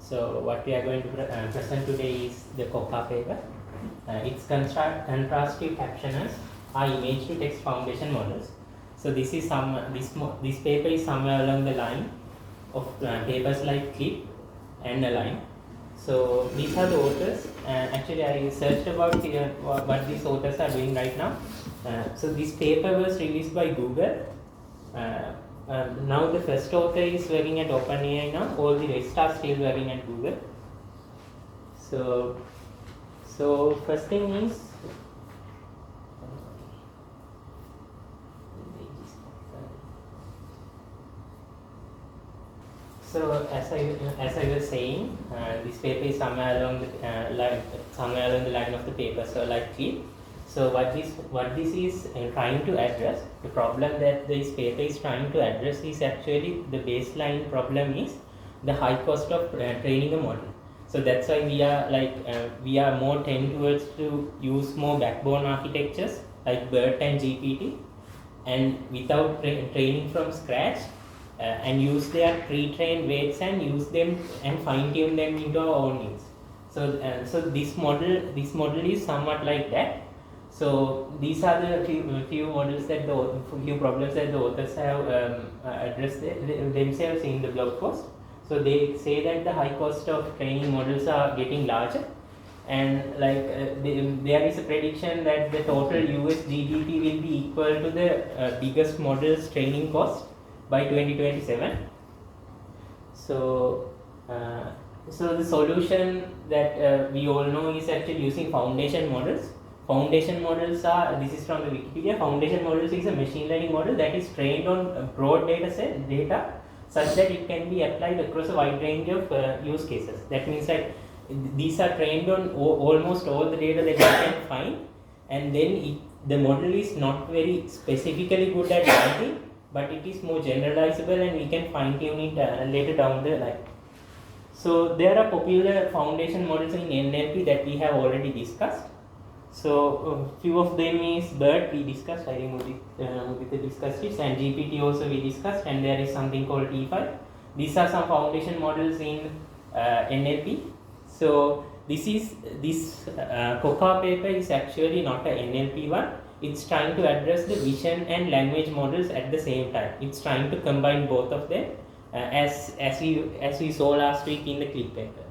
So what we are going to present today is the CoCa paper. It's contrastive captioners are image to text foundation models. So this is this paper is somewhere along the line of papers like Clip and Align. So these are the authors. Actually, I searched about what these authors are doing right now. So this paper was released by Google. Now the first author is working at OpenAI now. All the rest are still working at Google. So first thing is as I was saying, this paper is somewhere along the line of the paper. So like Clip. So what this is trying to address, the problem that this paper is trying to address is actually the baseline problem is the high cost of training a model. So that's why we are more tend towards to use more backbone architectures like BERT and GPT, and without training from scratch, and use their pre-trained weights and use them and fine-tune them into our own needs. So this model is somewhat like that. So these are the few models that few problems that the authors have addressed themselves in the blog post. So they say that the high cost of training models are getting larger, and there is a prediction that the total US GDP will be equal to the biggest model's training cost by 2027. So the solution that we all know is actually using foundation models. Foundation models are, this is from the Wikipedia, foundation models is a machine learning model that is trained on a broad data such that it can be applied across a wide range of use cases. That means that these are trained on almost all the data that you can find, and then the model is not very specifically good at writing, but it is more generalizable and we can fine tune it later down the line. So there are popular foundation models in NLP that we have already discussed. So few of them is BERT we discussed, I think we discussed it, and GPT also we discussed, and there is something called T5. These are some foundation models in NLP. So this CoCa paper is actually not a NLP one. It's trying to address the vision and language models at the same time. It's trying to combine both of them, as we saw last week in the Clip paper.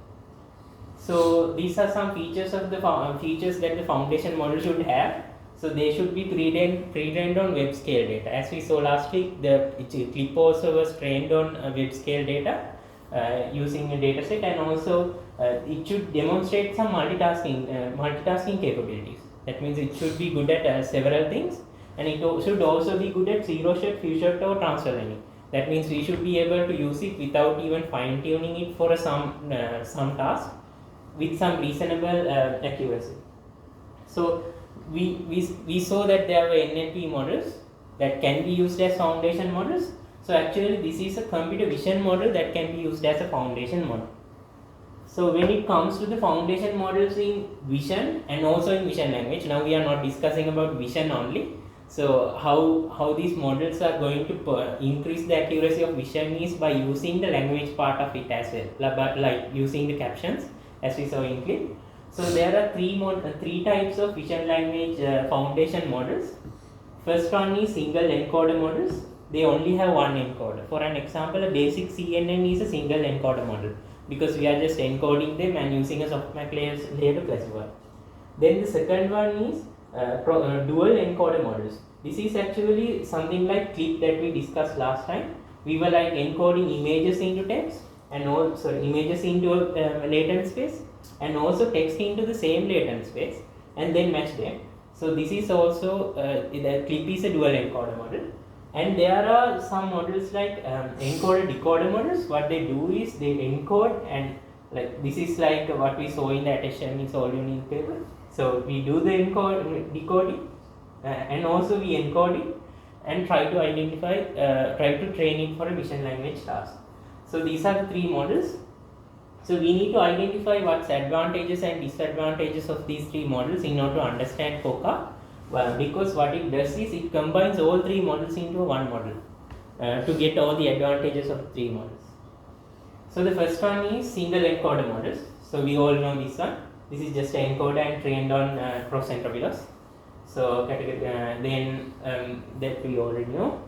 So these are some features of the features that the foundation model should have. So they should be pre-trained on web scale data. As we saw last week, the Clip also was trained on web scale data using a dataset, and also it should demonstrate some multitasking capabilities. That means it should be good at several things, and it should also be good at zero-shot, few-shot or transfer learning. That means we should be able to use it without even fine-tuning it for some task with some reasonable accuracy. So we saw that there were NLP models that can be used as foundation models. So actually this is a computer vision model that can be used as a foundation model. So when it comes to the foundation models in vision and also in vision language, now we are not discussing about vision only. So how these models are going to increase the accuracy of vision is by using the language part of it as well, but like using the captions as we saw in Clip. So there are three types of vision language foundation models. First one is single encoder models. They only have one encoder. For an example, a basic CNN is a single encoder model, because we are just encoding them and using a softmax layer to classify. Then the second one is dual encoder models. This is actually something like Clip that we discussed last time. We were like encoding images into text, and also images into latent space, and also text into the same latent space, and then match them. So this is also the Clip is a dual encoder model. And there are some models like encoder-decoder models. What they do is they encode, and like this is like what we saw in the attention all unique paper. So we do the decoding and also we encode it and try to identify, try to train it for a vision language task. So these are the three models. So we need to identify what's advantages and disadvantages of these three models in order to understand CoCa. Because what it does is it combines all three models into one model to get all the advantages of three models. So the first one is single encoder models. So we all know this one. This is just an encoder and trained on cross entropy loss. So that we already know.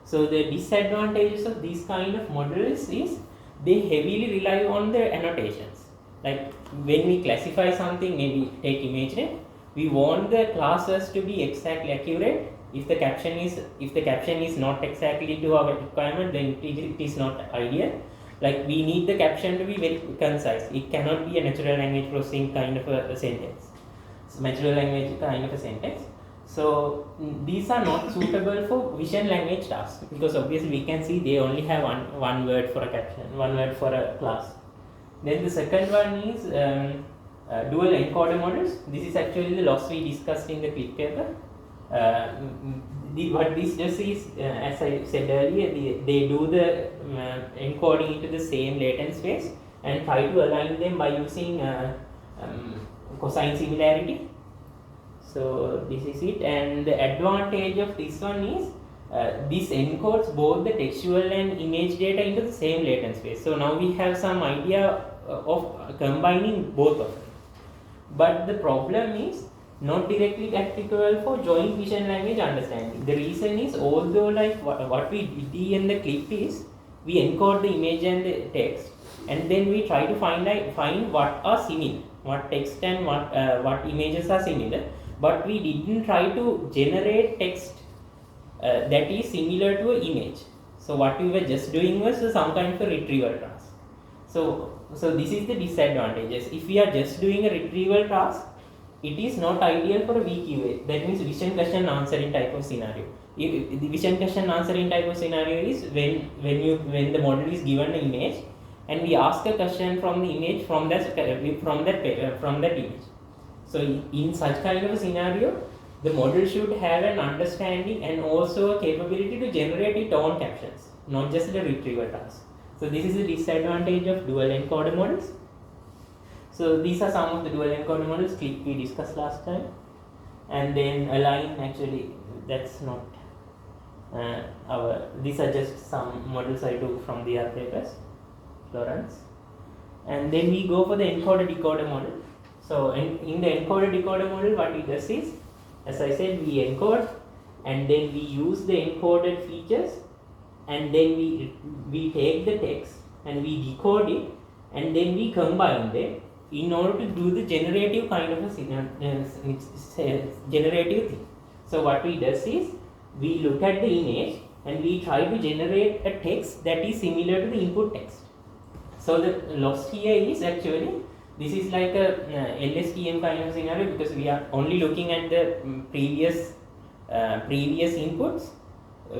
So the disadvantages of these kind of models is they heavily rely on the annotations. Like when we classify something, maybe take image name, we want the classes to be exactly accurate. If the caption is not exactly to our requirement, then it is not ideal. Like we need the caption to be very concise. It cannot be a natural language processing kind of a sentence. Natural language kind of a sentence. So these are not suitable for vision language tasks, because obviously we can see they only have one word for a caption, one word for a class. Then the second one is dual encoder models. This is actually the loss we discussed in the clip paper. What this does is, as I said earlier, they do the encoding into the same latent space and try to align them by using cosine similarity. So this is it, and the advantage of this one is this encodes both the textual and image data into the same latent space. So now we have some idea of combining both of them. But the problem is not directly applicable for joint vision language understanding. The reason is, although like what we did in the clip is we encode the image and the text, and then we try to find what are similar, what text and what images are similar, but we didn't try to generate text that is similar to an image. So what we were just doing was some kind of a retrieval task. So this is the disadvantages. If we are just doing a retrieval task, it is not ideal for a VQA. That means vision question answering type of scenario. If the vision question answering type of scenario is when the model is given an image and we ask a question from the image from that image. So in such kind of a scenario, the model should have an understanding and also a capability to generate its own captions, not just the retrieval task. So this is the disadvantage of dual encoder models. So these are some of the dual encoder models we discussed last time. And then align, actually that's not these are just some models I took from the other papers, Florence. And then we go for the encoder-decoder model. So in the encoder-decoder model, what it does is, as I said, we encode and then we use the encoded features, and then we take the text and we decode it, and then we combine them in order to do the generative kind of a generative thing. So what we does is, we look at the image and we try to generate a text that is similar to the input text. So the loss here is actually, this is like a LSTM kind of scenario, because we are only looking at the previous inputs.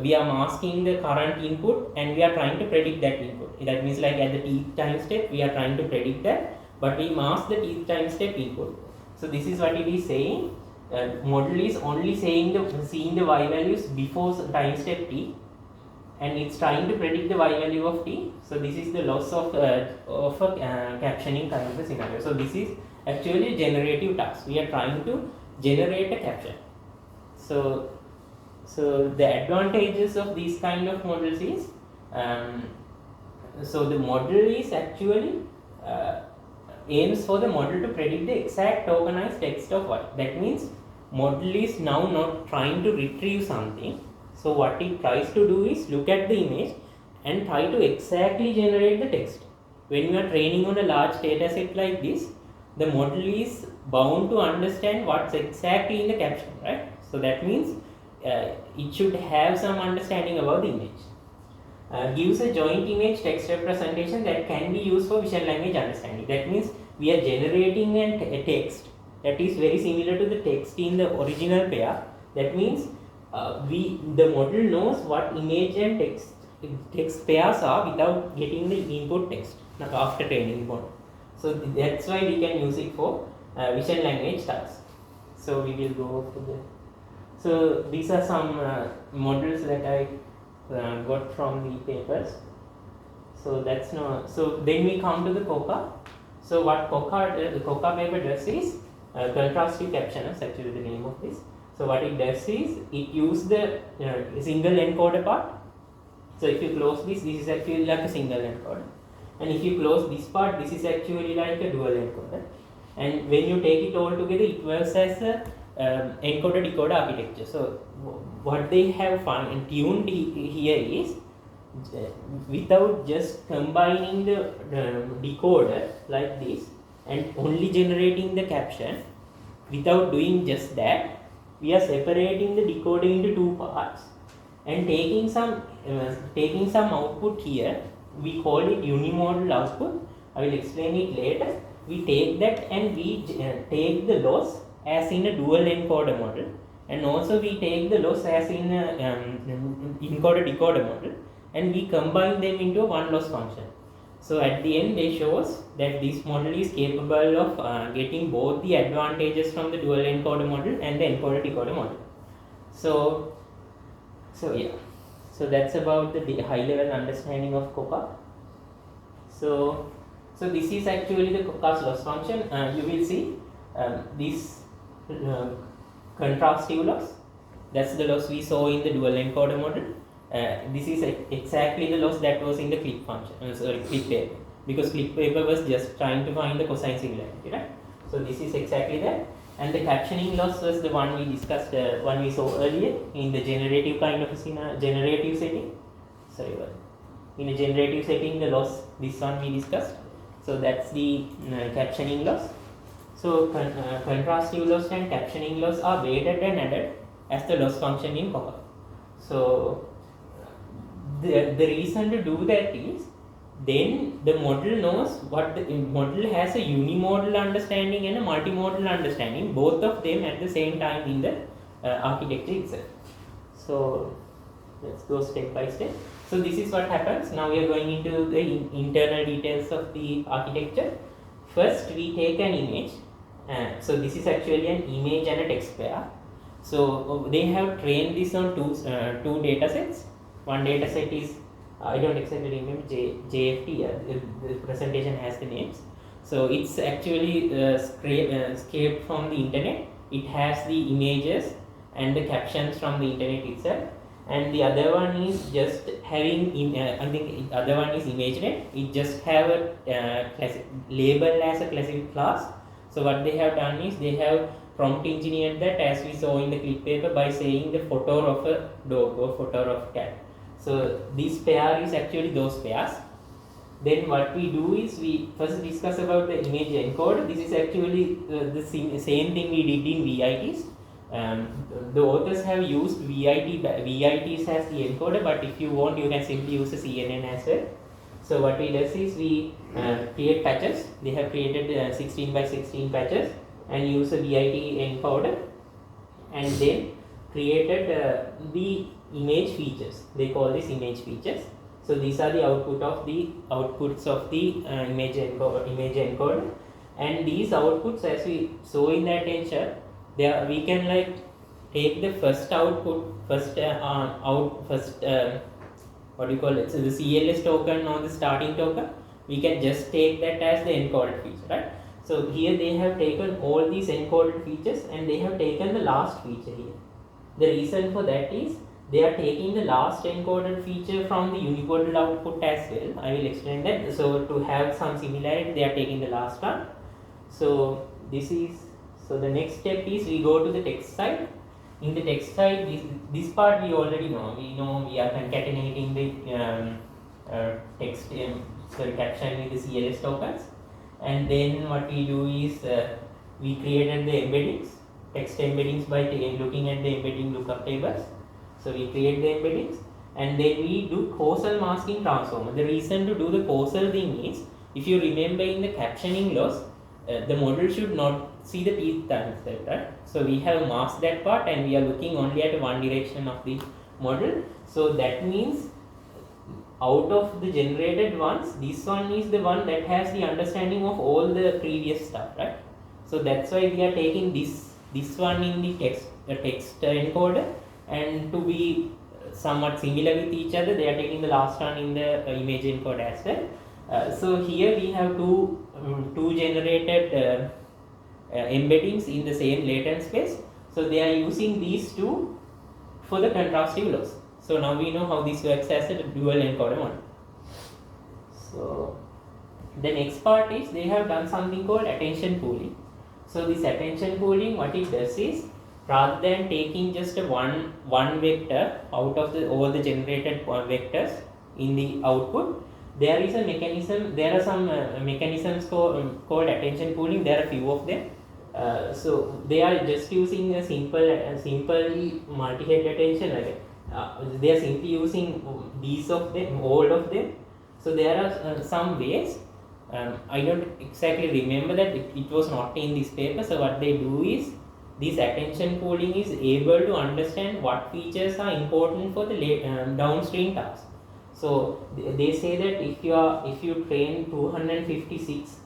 We are masking the current input and we are trying to predict that input. That means like at the tth time step we are trying to predict that, but we mask the tth time step input. So this is what it is saying. Model is only seeing the y values before time step t, and it's trying to predict the y value of t. So this is the loss of a captioning kind of a scenario. So this is actually a generative task. We are trying to generate a caption. So the advantages of these kind of models is, so the model is actually aims for the model to predict the exact tokenized text of y. That means model is now not trying to retrieve something. So what it tries to do is look at the image and try to exactly generate the text. When you are training on a large data set like this, the model is bound to understand what's exactly in the caption, right? So that means it should have some understanding about the image. Gives a joint image text representation that can be used for vision language understanding. That means we are generating a text that is very similar to the text in the original pair. That means the model knows what image and text pairs are without getting the input text after training the model. So that's why we can use it for vision language tasks. So we will go for the. So these are some models that I got from the papers. So that's no. So then we come to the CoCa. So what the CoCa paper does is contrastive captioners, actually the name of this. So what it does is it uses the single encoder part. So if you close this is actually like a single encoder, and if you close this part, this is actually like a dual encoder. And when you take it all together, it works as a encoder-decoder architecture. So what they have tuned here is, without just combining the decoder like this and only generating the caption, without doing just that, we are separating the decoder into two parts and taking some output here. We call it unimodal output. I will explain it later. We take that and we take the loss as in a dual encoder model, and also we take the loss as in a encoder-decoder model, and we combine them into one loss function. So at the end, they show us that this model is capable of getting both the advantages from the dual encoder model and the encoder-decoder model. So yeah, so that's about the high-level understanding of CoCa. So this is actually the CoCa's loss function. You will see this contrastive loss. That's the loss we saw in the dual encoder model. This is exactly the loss that was in the clip function, clip paper, because clip paper was just trying to find the cosine similarity, right? So this is exactly that. And the captioning loss was the one we discussed, one we saw earlier in the generative kind of a generative setting. In a generative setting, the loss, this one we discussed. So that's the captioning loss. So contrastive loss and captioning loss are weighted and added as the loss function in CoCa. So the reason to do that is, then the model knows what the model has a unimodal understanding and a multimodal understanding, both of them at the same time in the architecture itself. So let's go step by step. So this is what happens. Now we are going into the internal details of the architecture. First, we take an image. So this is actually an image and a text pair. So they have trained this on two data sets. One data set is, I don't exactly remember, JFT, the presentation has the names. So it's actually scraped from the internet. It has the images and the captions from the internet itself. And the other one is just having, I think the other one is ImageNet. It just have a label as a classic class. So what they have done is, they have prompt engineered that, as we saw in the clip paper, by saying the photo of a dog or photo of a cat. So this pair is actually those pairs. Then what we do is, we first discuss about the image encoder. This is actually the same thing we did in VITs. The authors have used VITs as the encoder, but if you want, you can simply use a CNN as well. So what we do is, we create patches. They have created 16 by 16 patches and use a VIT encoder, and then created the image features. They call this image features. So these are the outputs of the image encoder, and these outputs, as we saw in the attention, we can like take the first output, what do you call it? So the CLS token or the starting token, we can just take that as the encoded feature, right? So here they have taken all these encoded features and they have taken the last feature here. The reason for that is, they are taking the last encoded feature from the unimodal output as well. I will explain that. So to have some similarity, they are taking the last one. So the next step is, we go to the text side. In the text side, this part we already know. We are concatenating the text caption with the CLS tokens, and then what we do is, we created the embeddings, text embeddings, by looking at the embedding lookup tables. So we create the embeddings, and then we do causal masking transformer. The reason to do the causal thing is, if you remember in the captioning loss, the model should not see the teeth themselves, right? So we have masked that part, and we are looking only at one direction of the model. So that means, out of the generated ones, this one is the one that has the understanding of all the previous stuff, right? So that's why we are taking this one in the text encoder, and to be somewhat similar with each other, they are taking the last one in the image encoder as well. So here we have two generated embeddings in the same latent space. So they are using these two for the contrastive loss. So now we know how this works as a dual encoder model. So The next part is they have done something called attention pooling. So this attention pooling, what it does is, rather than taking just a one vector out of all the generated vectors in the output, there is a mechanism. There are some mechanisms called attention pooling. There are a few of them. So they are just using a simple multi-head attention. They are simply using these of them, all of them. So there are some ways. I don't exactly remember that it was not in this paper. So what they do is, this attention pooling is able to understand what features are important for the downstream task. So they say that if you train 256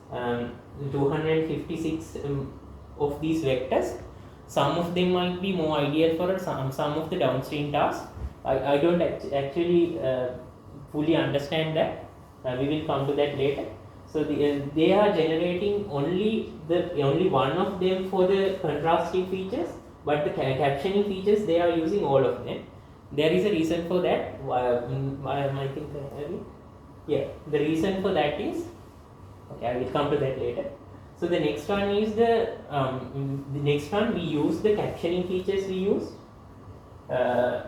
of these vectors, some of them might be more ideal for some of the downstream tasks. I don't actually fully understand that. We will come to that later. So they are generating only one of them for the contrastive features, but the captioning features they are using all of them. There is a reason for that. I think the reason for that is, okay, I will come to that later. So the next one is the next one we use the captioning features we use. For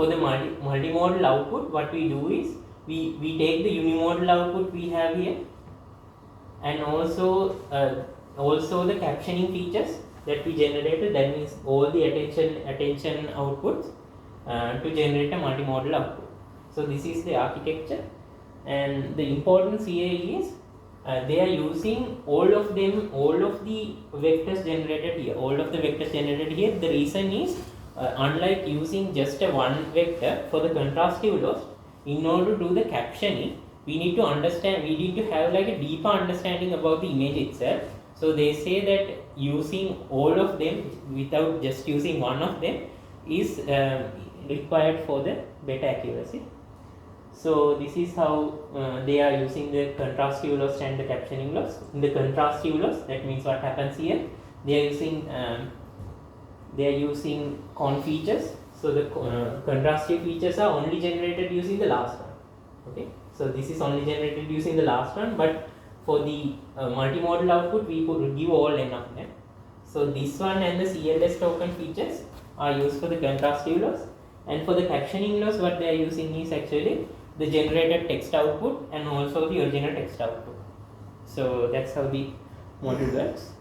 the multimodal output, what we do is, we take the unimodal output we have here, and also the captioning features that we generated, that means all the attention outputs to generate a multimodal output. So this is the architecture, and the importance here is they are using all of the vectors generated here. The reason is, unlike using just a one vector for the contrastive loss, in order to do the captioning, we need to have like a deeper understanding about the image itself. So they say that using all of them without just using one of them is required for the better accuracy. So this is how they are using the contrastive loss and the captioning loss. In the contrastive loss, that means what happens here, they are using con features. So the contrastive features are only generated using the last one. Okay, so this is only generated using the last one, but for the multimodal output, we could give all n of them. So this one and the CLS token features are used for the contrastive loss, and for the captioning loss, what they are using is actually the generated text output and also the original text output. So that's how the model works.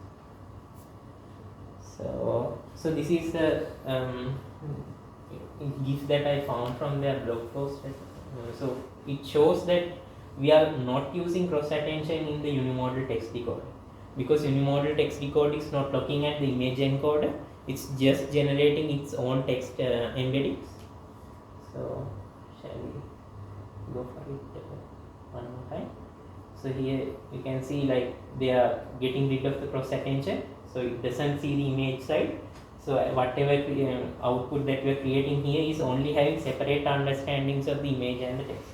So this is the GIF that I found from their blog post. So it shows that we are not using cross attention in the unimodal text decoder, because unimodal text decoder is not looking at the image encoder, it's just generating its own text embeddings. So shall we go for it one more time? So here you can see like they are getting rid of the cross attention, so it doesn't see the image side. So whatever output that we are creating here is only having separate understandings of the image and the text.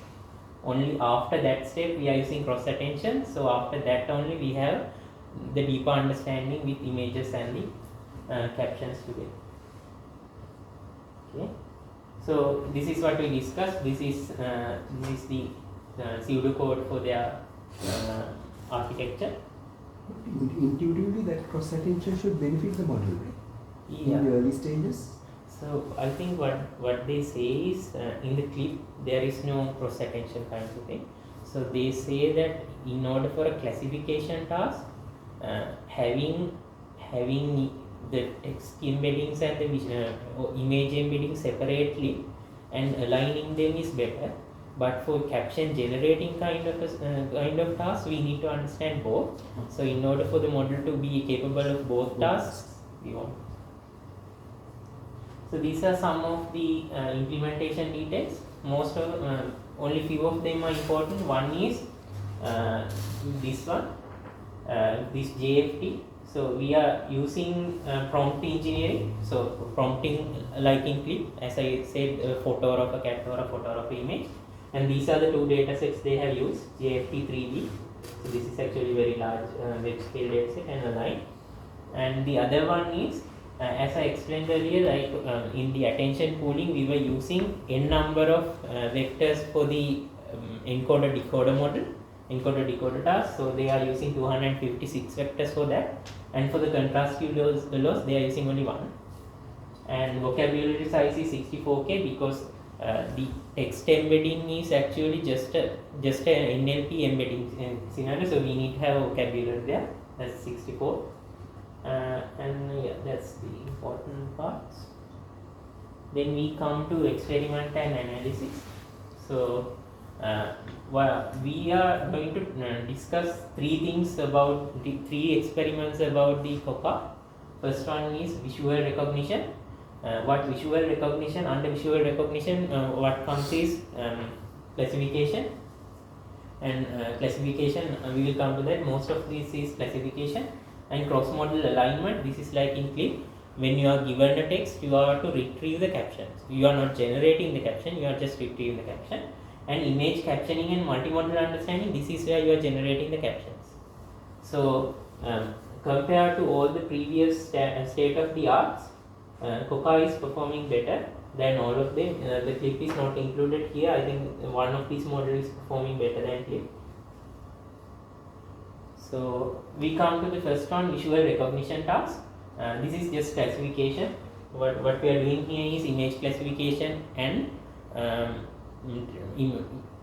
Only after that step we are using cross attention. So after that only we have the deeper understanding with images and the captions together. Okay. So this is what we discussed. This is the pseudocode for their architecture. Intuitively, that cross attention should benefit the model, right? Yeah. In the early stages. So I think what they say is in the clip there is no cross attention kind of thing. So they say that in order for a classification task, having the text embeddings and the image embeddings separately and aligning them is better. But for caption generating kind of task, we need to understand both. So in order for the model to be capable of both tasks, we want. So these are some of the implementation details. Most of only few of them are important. One is this one, this JFT. So we are using prompt engineering. So prompting like in clip, as I said, a photo of a cat or a photo of an image. And these are the two data sets they have used, JFT 3D. So this is actually very large web scale data set and Align. And the other one is, as I explained earlier, like in the attention pooling, we were using n number of vectors for the encoder-decoder model. encoder-decoder task. So they are using 256 vectors for that, and for the contrastive loss they are using only one. And vocabulary size is 64k because the text embedding is actually just a NLP embedding scenario, so we need to have a vocabulary there. That's 64. And yeah, that's the important parts. Then we come to experiment and analysis. So we are going to discuss three things about the three experiments about the CoCa. First one is visual recognition. What visual recognition, under visual recognition what comes is classification, and classification we will come to that. Most of this is classification. And cross-model alignment, this is like in clip. When you are given a text, you are to retrieve the captions. You are not generating the caption, you are just retrieving the caption. And image captioning and multimodal understanding, this is where you are generating the captions. So compared to all the previous state of the arts, CoCa is performing better than all of them. The clip is not included here. I think one of these models is performing better than clip. So we come to the first one, visual recognition task. This is just classification. What we are doing here is image classification and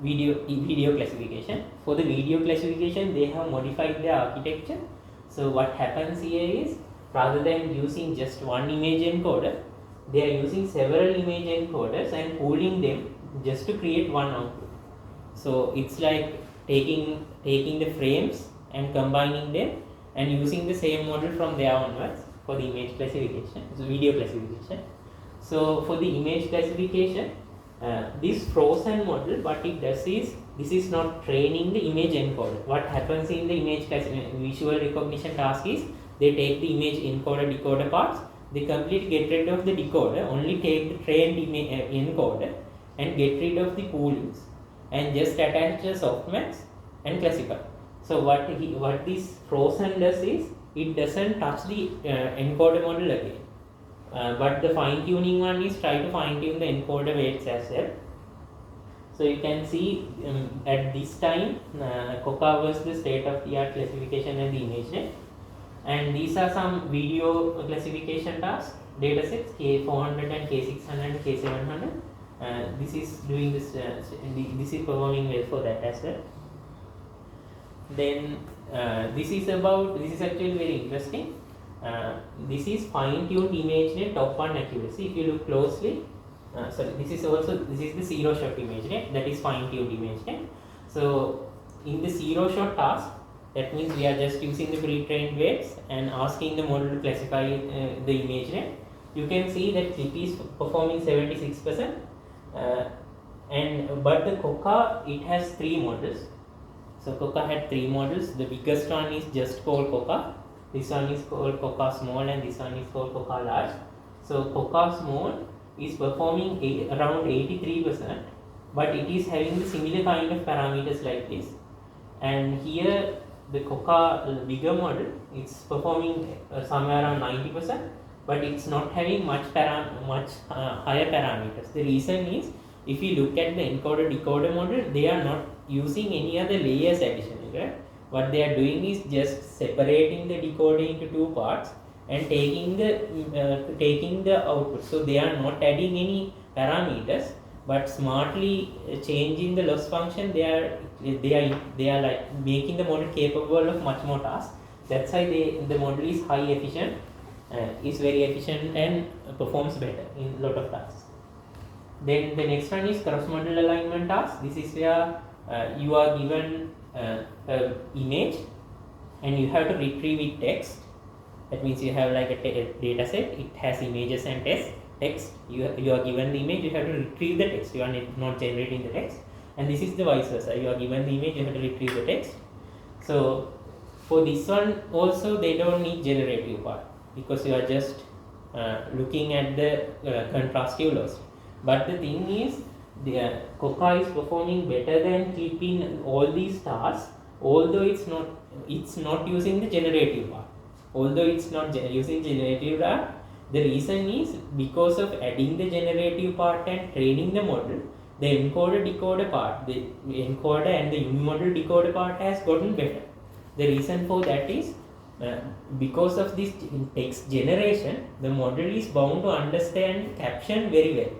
video classification. For the video classification, they have modified their architecture. So what happens here is, rather than using just one image encoder, they are using several image encoders and pooling them just to create one output. So it's like taking the frames and combining them and using the same model from there onwards for the image classification, so video classification. So for the image classification, this frozen model, what it does is, this is not training the image encoder. What happens in the image visual recognition task is, they take the image encoder-decoder parts, they completely get rid of the decoder, only take the trained encoder and get rid of the poolings and just attach the softmax and classify. So what this frozen does is, it doesn't touch the encoder model again. But the fine-tuning one is try to fine-tune the encoder weights as well. So you can see at this time CoCa was the state-of-the-art classification and the ImageNet. And these are some video classification tasks, datasets K400 and K600 and K700. This is doing this. This is performing well for that as well. Then this is actually very interesting. This is fine-tuned ImageNet top 1 accuracy. If you look closely, this is the zero shot ImageNet, that is fine-tuned ImageNet. So in the zero shot task, that means we are just using the pre-trained weights and asking the model to classify the ImageNet. You can see that clip is performing 76%, but the CoCa, it has 3 models. So CoCa had 3 models. The biggest one is just called CoCa. This one is called CoCa Small and this one is called CoCa Large. So CoCa Small is performing around 83%, but it is having the similar kind of parameters like this. And here the CoCa bigger model, it's performing somewhere around 90%, but it's not having much higher parameters. The reason is, if you look at the encoder-decoder model, they are not using any other layers additionally, right? What they are doing is just separating the decoder into 2 parts and taking the output. So they are not adding any parameters, but smartly changing the loss function. They are like making the model capable of much more tasks. That's why the model is high efficient, is very efficient and performs better in a lot of tasks. Then the next one is cross-model alignment task. This is where you are given an image and you have to retrieve it text. That means you have like a data set, it has images and text. You are given the image, you have to retrieve the text. You are not generating the text. And this is the vice versa. You are given the image, you have to retrieve the text. So for this one also, they don't need generative part because you are just looking at the contrastive loss. But the thing is, the CoCa is performing better than clip in all these tasks, although it's not using the generative part. Although it's not using generative part, the reason is because of adding the generative part and training the model, the encoder-decoder part, the encoder and the unimodal decoder part has gotten better. The reason for that is because of this text generation, the model is bound to understand caption very well,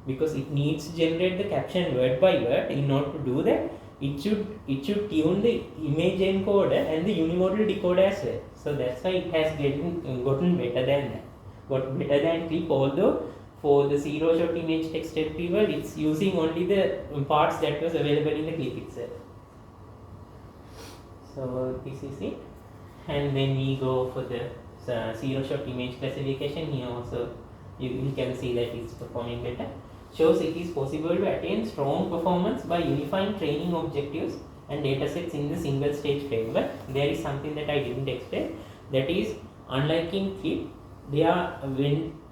because it needs to generate the caption word by word. In order to do that, it should tune the image encoder and the unimodal decoder as well. So that's why it has gotten better than that, got better than clip, although for the zero shot image text retrieval it's using only the parts that was available in the clip itself. So this is it, and then we go for the zero shot image classification. Here also you can see that it's performing better. Shows it is possible to attain strong performance by unifying training objectives and datasets in the single stage framework. There is something that I didn't explain, that is, unlike in clip, they are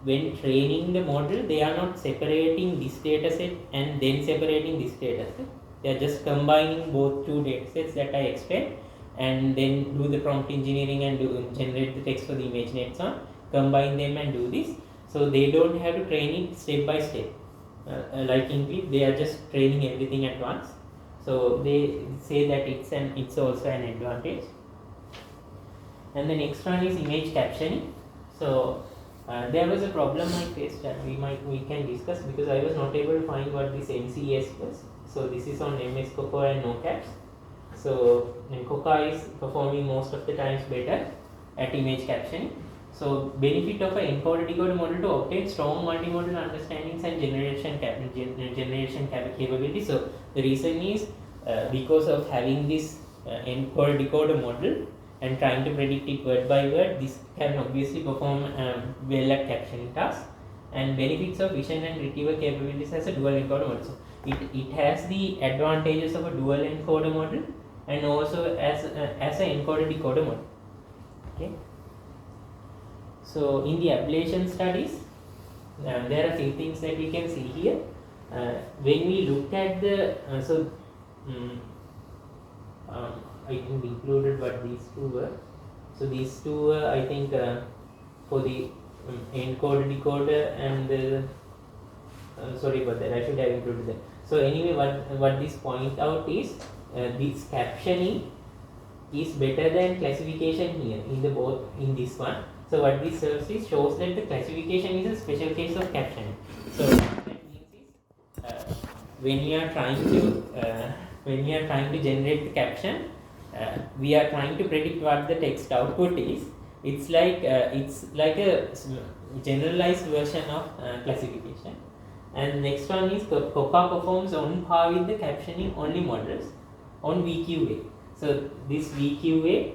when training the model, they are not separating this dataset and then separating this dataset. They are just combining both two datasets that I explained, and then do the prompt engineering and generate the text for the ImageNet on, combine them and do this. So they don't have to train it step by step. Like in clip, they are just training everything at once. So they say that it's also an advantage. And the next one is image captioning. So there was a problem I faced that we can discuss, because I was not able to find what this MCS was. So this is on MS CoCa and NoCaps. So CoCa is performing most of the times better at image captioning. So benefit of an encoder-decoder model to obtain strong multimodal understandings and generation capability. So the reason is because of having this encoder-decoder model and trying to predict it word by word, this can obviously perform well at captioning tasks. And benefits of vision and retrieval capabilities as a dual encoder model. So it has the advantages of a dual encoder model and also as an encoder-decoder model. Okay. So in the ablation studies, there are a few things that we can see here. When we look at the I think included what these two were. So these two were, I think, for the encoder-decoder and the sorry about that, I should have included that. So anyway, what this point out is this captioning is better than classification here in this one. So what this serves is shows that the classification is a special case of captioning. So what that means is when you are trying to generate the caption, we are trying to predict what the text output is. It's like a generalized version of classification. And next one is CoCa performs on par with the captioning only models on VQA. So this VQA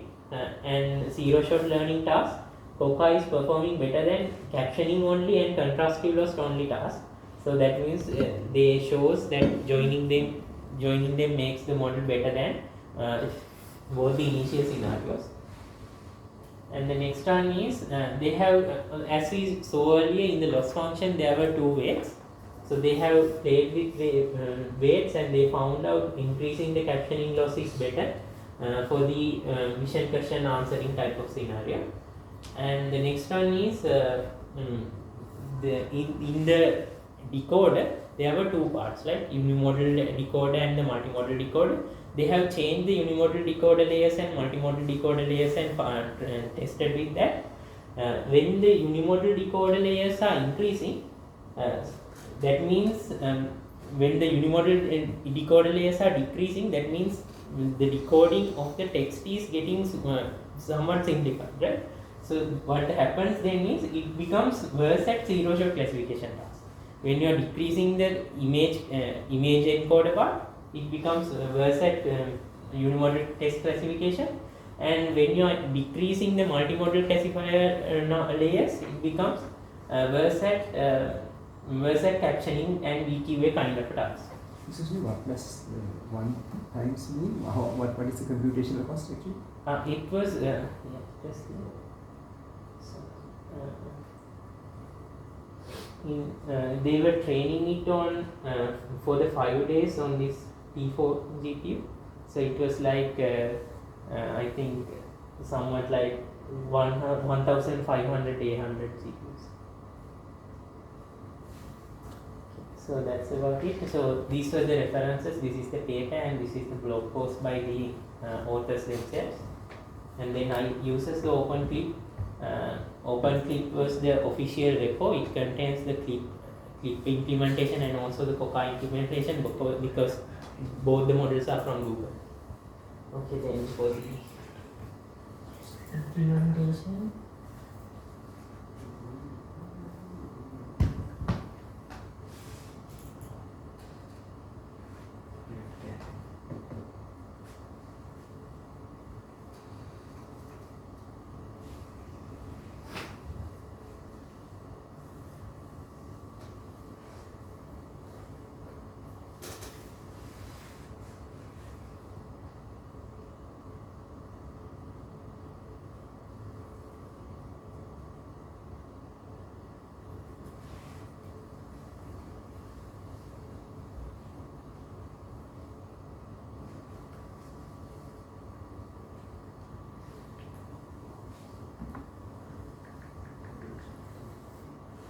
and zero shot learning task, CoCa is performing better than captioning only and contrastive loss only tasks. So that means they shows that joining them makes the model better than both the initial scenarios. And the next one is they have, as we saw earlier in the loss function, there were two weights. So they have played with weights and they found out increasing the captioning loss is better for the vision question answering type of scenario. And the next one is in the decoder, there were two parts, like unimodal decoder and the multimodal decoder. They have changed the unimodal decoder layers and multimodal decoder layers and tested with that. When the unimodal decoder layers are increasing, that means when the unimodal decoder layers are decreasing, that means the decoding of the text is getting somewhat simplified, right? So what happens then is it becomes worse at zero shot classification task. When you are decreasing the image encoder part, it becomes worse at unimodal text classification, and when you are decreasing the multimodal classifier layers, it becomes worse at captioning and VQA kind of tasks. Excuse me, what plus 1 times mean? What is the computational cost actually? It was they were training it on for the 5 days on this T4 GPU. So it was like I think somewhat like 1,500 800 GPUs. So that's about it. So these were the references. This is the paper and this is the blog post by the authors themselves. And then I uses the OpenClip. OpenClip was the official repo. It contains the clip implementation and also the CoCa implementation because both the models are from Google. Okay, then for the implementation.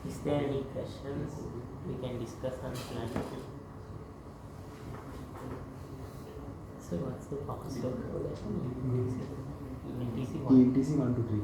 Is there any questions we can discuss on plan? So what's the password for that? ENTC 123.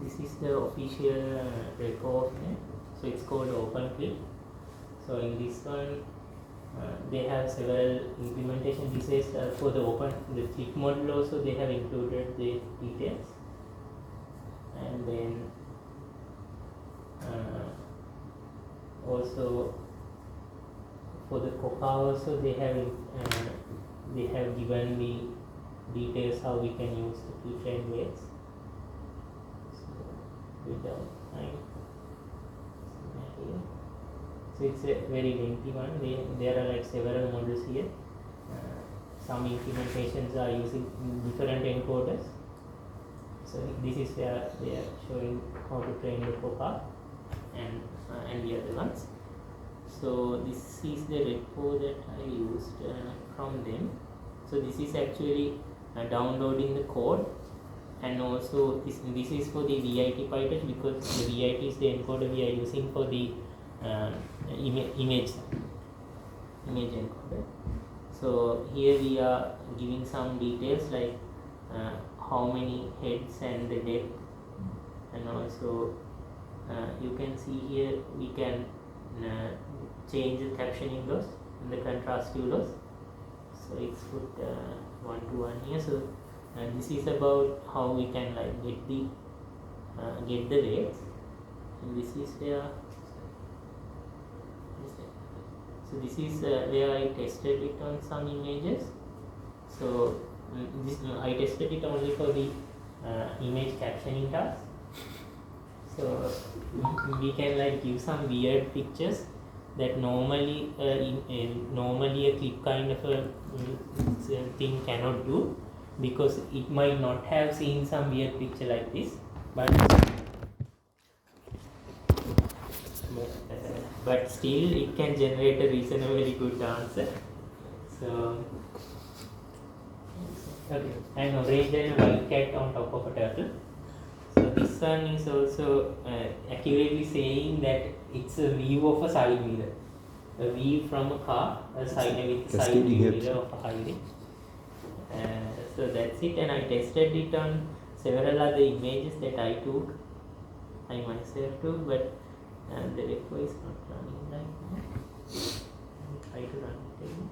This is the official repo of it. So it's called OpenClip. So in this one, they have several implementation details for the clip model also. They have included the details, and then also for the CoCa also they have given the details how we can use the pre-trained weights. Without time. So it's a very lengthy one. There are like several models here. Some implementations are using different encoders. So this is where they are showing how to train the CoCa and the other ones. So this is the repo that I used from them. So this is actually downloading the code. And also this is for the VIT PyTorch because the VIT is the encoder we are using for the image encoder. So here we are giving some details like how many heads and the depth, and also you can see here we can change the captioning loss and the contrastive loss. So it's put 1 to 1 here. So this is about how we can like get the weights, and this is where. So this is where I tested it on some images. So I tested it only for the image captioning task. So we can like give some weird pictures that normally normally a clip kind of a thing cannot do, because it might not have seen some weird picture like this, but still it can generate a reasonably good answer. So okay, and arranged a white cat on top of a turtle. So this one is also accurately saying that it's a view of a side mirror, a view from a car, a side with a side mirror of a highway. So that's it, and I tested it on several other images that I took, I myself took, but the repo is not running right now. I'll try to run it again.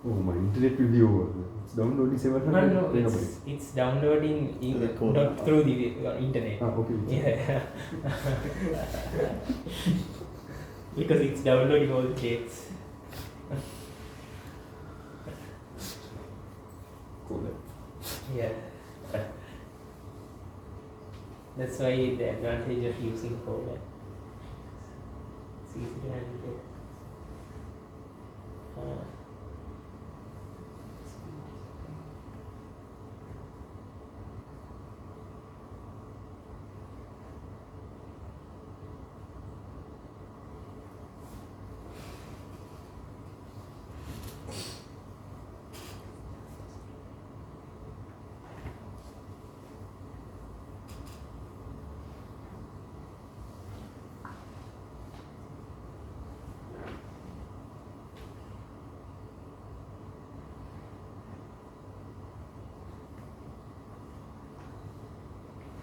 Oh, my internet will be over. It's downloading 700 No, megabytes. it's downloading To the code. not through the internet. Okay. Yeah. Because it's downloading all the dates. Cool. Yeah. That's why the advantage of using CoCa. It's easy to handle.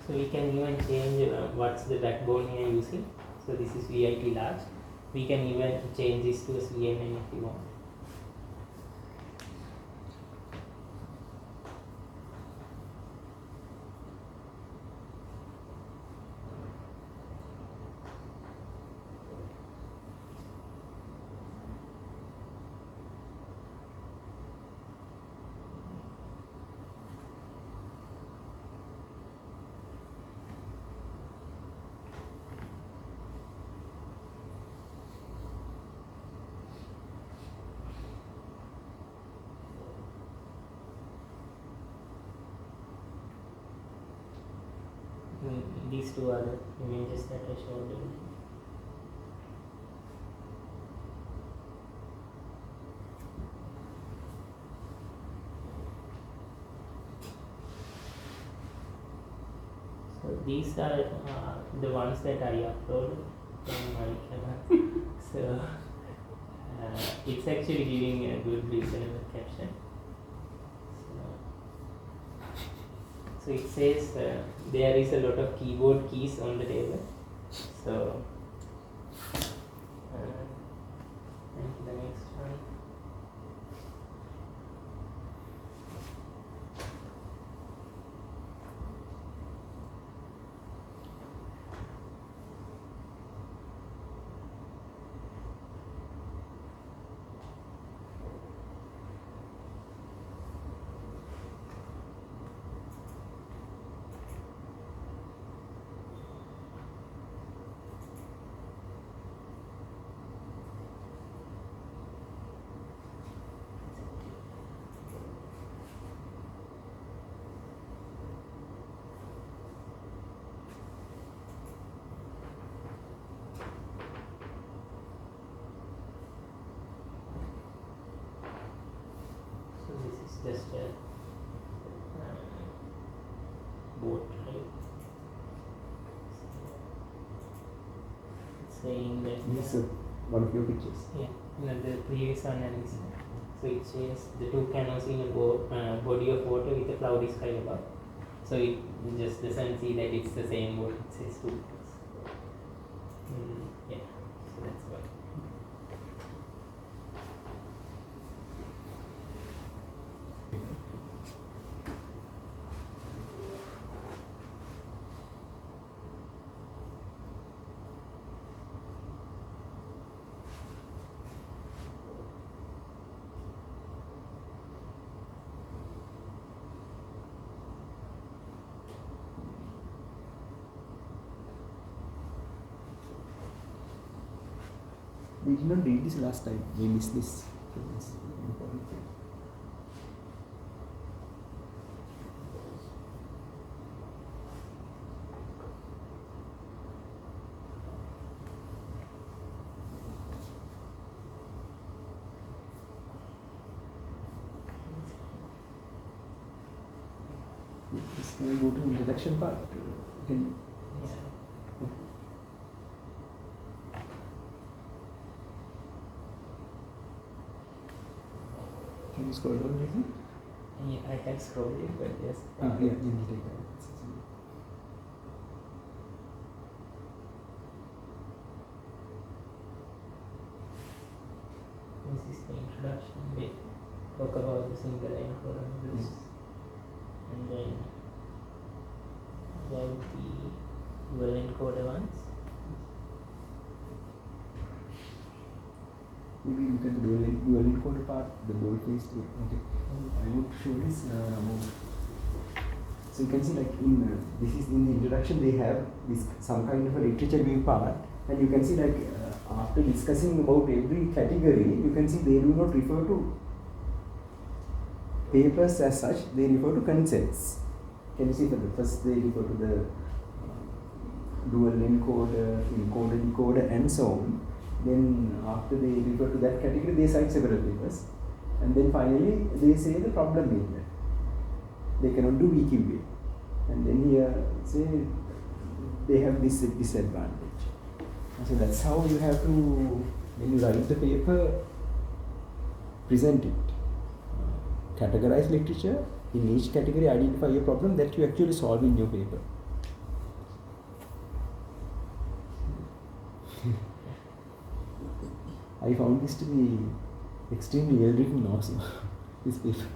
So we can even change what's the backbone we are using. So this is VIT large. We can even change this to a CNN if you want. These two are the images that I showed you. So these are the ones that I uploaded from my camera. So it's actually giving a good reasonable caption. So it says there is a lot of keyboard keys on the table. So and the next one. Just a boat, right? It's saying that This is one of your pictures. yeah, no, the previous one and this one. So it says the two canoes in a body of water with a cloudy sky above. So it just doesn't see that it's the same boat. It says two boats. Yeah, so that's why. We did not read this last time. We missed this. It's important. Can we go to introduction part? Can you scroll down a little? Yeah, I have scrolled it, but yes. Yeah, you can take that. This is the introduction bit. talk about the single encoder models, and then about the dual encoder ones. Maybe you can dual encoder part, the bold-faced. Okay. I would show this. So you can see, like this is in the introduction, they have this some kind of a literature review part, and you can see, like after discussing about every category, you can see they do not refer to papers as such, they refer to concepts. Can you see that first they refer to the dual encoder, encoder-decoder, and so on. Then after they refer to that category, they cite several papers, and then finally they say the problem is that they cannot do VQA, and then here say they have this disadvantage. So that's how you have to, when you write the paper, present it. Categorize literature, in each category identify a problem that you actually solve in your paper. I found this to be extremely well written also, this paper.